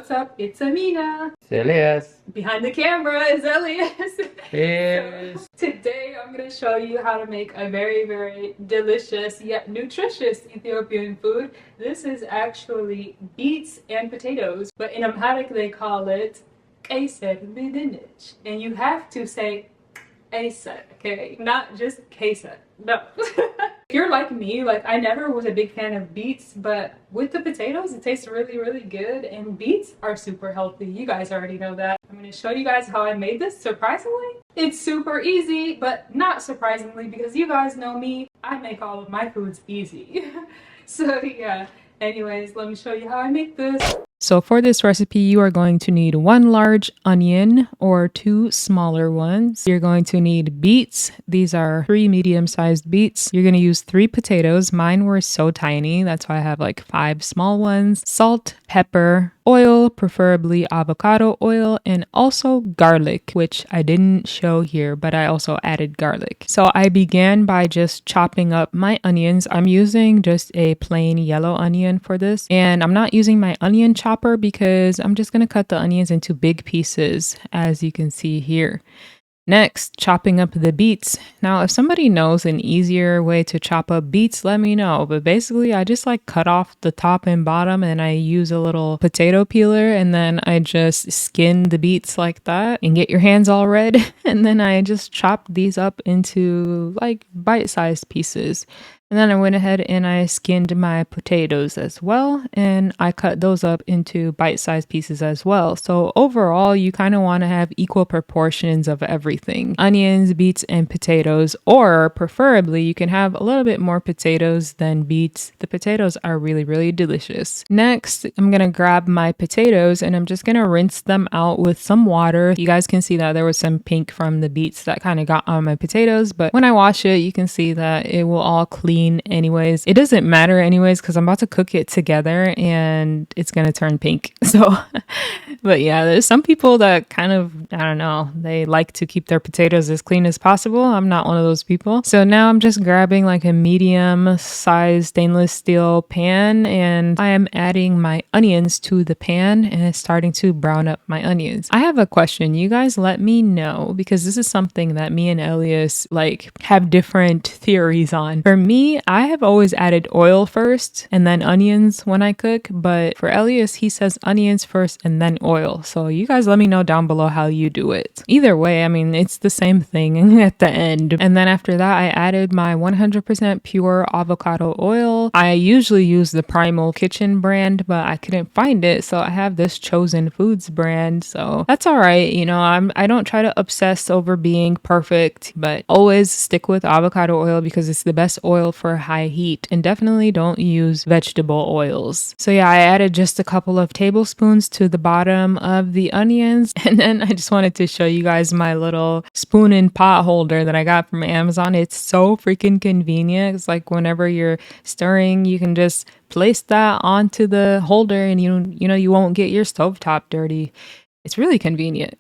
what's up? It's Amena. It's Elias. Behind the camera is Elias. Yes. So, today I'm going to show you how to make a very, very delicious yet nutritious Ethiopian food. This is actually beets and potatoes, but in Amharic they call it kaiser bidinich. And you have to say kaiser, okay? Not just kaiser. No. If you're like me, like I never was a big fan of beets, but with the potatoes, it tastes really, really good. And beets are super healthy. You guys already know that. I'm going to show you guys how I made this. Surprisingly, it's super easy, but not surprisingly because you guys know me. I make all of my foods easy. So yeah, anyways, let me show you how I make this. So for this recipe, you are going to need 1 large onion or 2 smaller ones. You're going to need beets. These are 3 medium-sized beets. You're going to use 3 potatoes. Mine were so tiny. That's why I have like 5 small ones. Salt, pepper, oil, preferably avocado oil, and also garlic, which I didn't show here, but I also added garlic. So I began by just chopping up my onions. I'm using just a plain yellow onion for this, and I'm not using my onion chopper because I'm just going to cut the onions into big pieces, as you can see here. Next, chopping up the beets. Now, if somebody knows an easier way to chop up beets, let me know. But basically, I just like cut off the top and bottom and I use a little potato peeler and then I just skin the beets like that and get your hands all red. And then I just chop these up into like bite-sized pieces. And then I went ahead and I skinned my potatoes as well, and I cut those up into bite-sized pieces as well. So overall, you kind of want to have equal proportions of everything. Onions, beets, and potatoes, or preferably you can have a little bit more potatoes than beets. The potatoes are really, really delicious. Next, I'm going to grab my potatoes and I'm just going to rinse them out with some water. You guys can see that there was some pink from the beets that kind of got on my potatoes, but when I wash it, you can see that it will all clean anyways. It doesn't matter anyways because I'm about to cook it together and it's gonna turn pink. So but yeah, there's some people that kind of, I don't know, they like to keep their potatoes as clean as possible. I'm not one of those people. So now I'm just grabbing like a medium sized stainless steel pan and I am adding my onions to the pan and it's starting to brown up my onions. I have a question. You guys let me know because this is something that me and Elias like have different theories on. For me, I have always added oil first and then onions when I cook, but for Elias, he says onions first and then oil. So you guys let me know down below how you do it. Either way, I mean, it's the same thing at the end. And then after that, I added my 100% pure avocado oil. I usually use the Primal Kitchen brand, but I couldn't find it. So I have this Chosen Foods brand. So that's all right. You know, I don't try to obsess over being perfect, but always stick with avocado oil because it's the best oil for high heat, and definitely don't use vegetable oils. So yeah, I added just a couple of tablespoons to the bottom of the onions, and then I just wanted to show you guys my little spoon and pot holder that I got from Amazon. It's so freaking convenient. It's like whenever you're stirring, you can just place that onto the holder and you know you won't get your stovetop dirty. It's really convenient.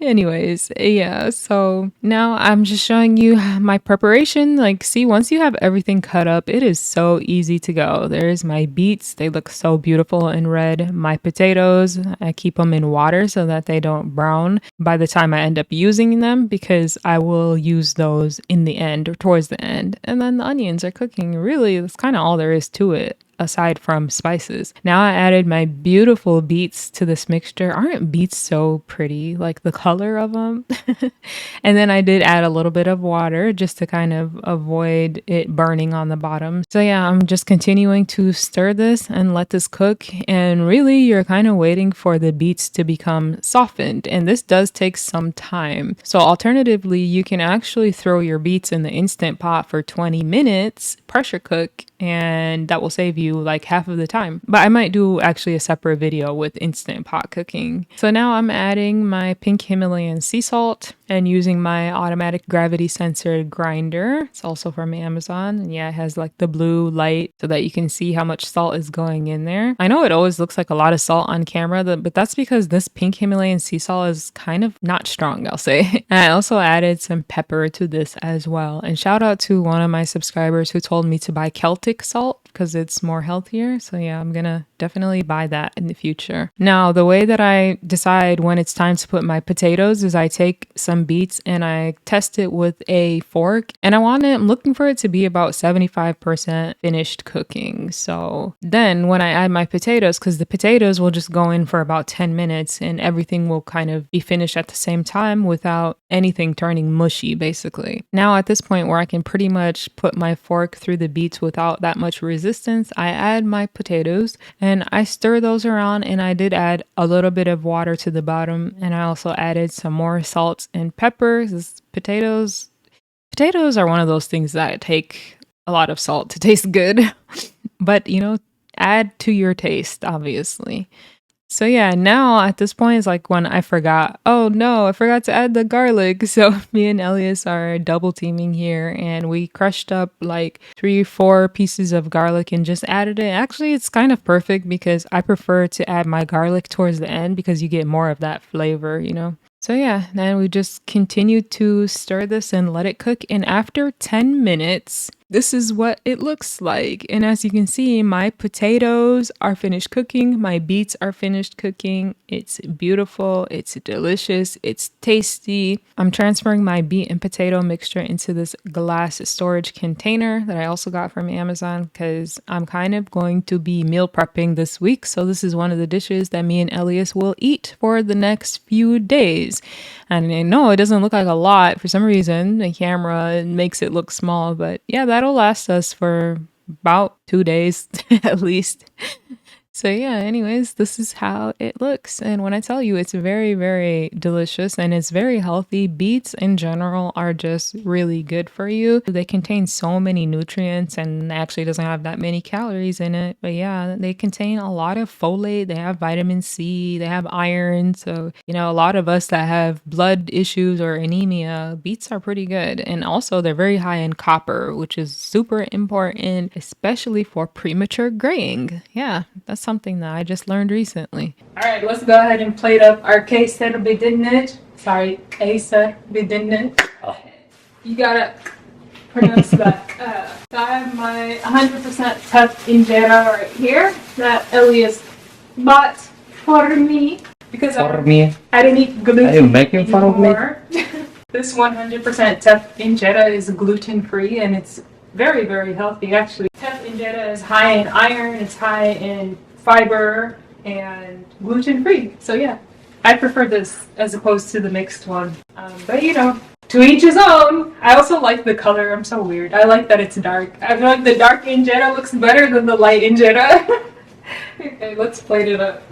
Anyways, yeah, so now I'm just showing you my preparation. Like, see, once you have everything cut up, it is so easy to go. There's my beets. They look so beautiful and red. My potatoes, I keep them in water so that they don't brown by the time I end up using them because I will use those in the end or towards the end. And then the onions are cooking. Really, that's kind of all there is to it, aside from spices. Now I added my beautiful beets to this mixture. Aren't beets so pretty? Like the color of them. And then I did add a little bit of water just to kind of avoid it burning on the bottom. So yeah, I'm just continuing to stir this and let this cook. And really, you're kind of waiting for the beets to become softened. And this does take some time. So alternatively, you can actually throw your beets in the Instant Pot for 20 minutes, pressure cook, and that will save you like half of the time. But I might do actually a separate video with Instant Pot cooking. So now I'm adding my pink Himalayan sea salt and using my automatic gravity sensor grinder. It's also from Amazon. And yeah, it has like the blue light so that you can see how much salt is going in there. I know it always looks like a lot of salt on camera, but that's because this pink Himalayan sea salt is kind of not strong, I'll say. And I also added some pepper to this as well. And shout out to one of my subscribers who told me to buy Celtic salt because it's more healthier. So yeah, I'm gonna definitely buy that in the future. Now, the way that I decide when it's time to put my potatoes is I take some beets and I test it with a fork, and I'm looking for it to be about 75% finished cooking. So then when I add my potatoes, because the potatoes will just go in for about 10 minutes and everything will kind of be finished at the same time without anything turning mushy, basically. Now at this point where I can pretty much put my fork through the beets without that much resistance, I add my potatoes and I stir those around, and I did add a little bit of water to the bottom, and I also added some more salt and peppers. Potatoes are one of those things that take a lot of salt to taste good, but add to your taste, obviously. So yeah, now at this point is like when I forgot, oh no, I forgot to add the garlic. So me and Elias are double teaming here, and we crushed up like 3-4 pieces of garlic and just added it. Actually, it's kind of perfect because I prefer to add my garlic towards the end because you get more of that flavor. So yeah, then we just continue to stir this and let it cook. And after 10 minutes, this is what it looks like. And as you can see, my potatoes are finished cooking. My beets are finished cooking. It's beautiful. It's delicious. It's tasty. I'm transferring my beet and potato mixture into this glass storage container that I also got from Amazon because I'm kind of going to be meal prepping this week. So this is one of the dishes that me and Elias will eat for the next few days. And I know it doesn't look like a lot. For some reason, the camera makes it look small, but yeah, that'll last us for about 2 days at least. So yeah, anyways, this is how it looks. And when I tell you, it's very, very delicious and it's very healthy. Beets in general are just really good for you. They contain so many nutrients and actually doesn't have that many calories in it. But yeah, they contain a lot of folate. They have vitamin C, they have iron. So, a lot of us that have blood issues or anemia, beets are pretty good. And also they're very high in copper, which is super important, especially for premature graying. Yeah, that's something that I just learned recently. All right, let's go ahead and plate up our kesa bidinit. Sorry, kesa bidinit. Oh. You gotta pronounce that. I have my 100% tough injera right here that Elias bought for me because I didn't eat gluten. Are you making fun of me? This 100% tough injera is gluten-free and it's very, very healthy actually. Tough injera is high in iron, it's high in fiber, and gluten-free. So yeah, I prefer this as opposed to the mixed one. But to each his own. I also like the color. I'm so weird. I like that it's dark. I feel like the dark injera looks better than the light injera. Okay, let's plate it up.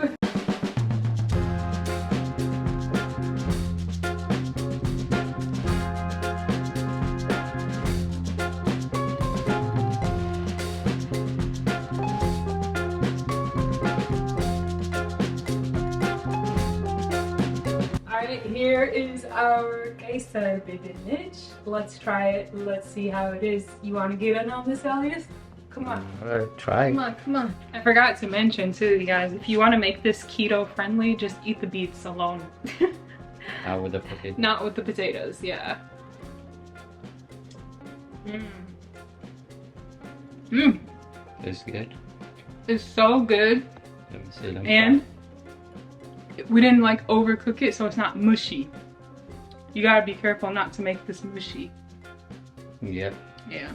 Here is our kesa bidinich. Let's try it. Let's see how it is. You want to get in on this, Elias? Come on. Try. Come on. I forgot to mention too, you guys, if you want to make this keto friendly, just eat the beets alone. Not with the potatoes. Not with the potatoes, yeah. It's good. It's so good. Let me see. And we didn't overcook it, so it's not mushy. You gotta be careful not to make this mushy. Yep. Yeah.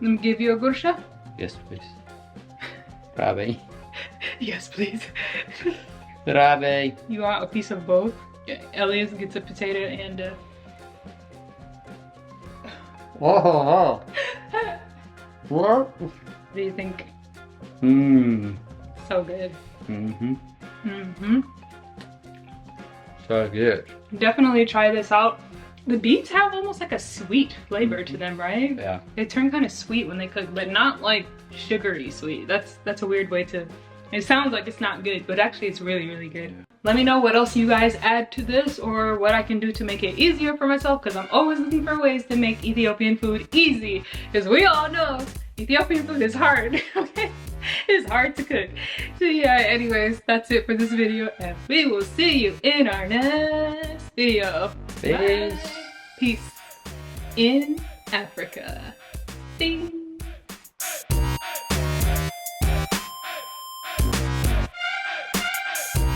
Let me give you a gursha? Yes, please. Rabe. Yes, please. Rabe. You want a piece of both? Yeah, Elias gets a potato and a... Oh. What? What do you think? So good. So good. Definitely try this out. The beets have almost like a sweet flavor to them, right? Yeah. They turn kind of sweet when they cook, but not like sugary sweet. That's a weird way to... It sounds like it's not good, but actually it's really, really good. Let me know what else you guys add to this or what I can do to make it easier for myself, because I'm always looking for ways to make Ethiopian food easy, because we all know Ethiopian food is hard. Okay, it's hard to cook. So yeah, anyways, that's it for this video, and we will see you in our next video. Peace. Bye. Peace in Africa. Ding.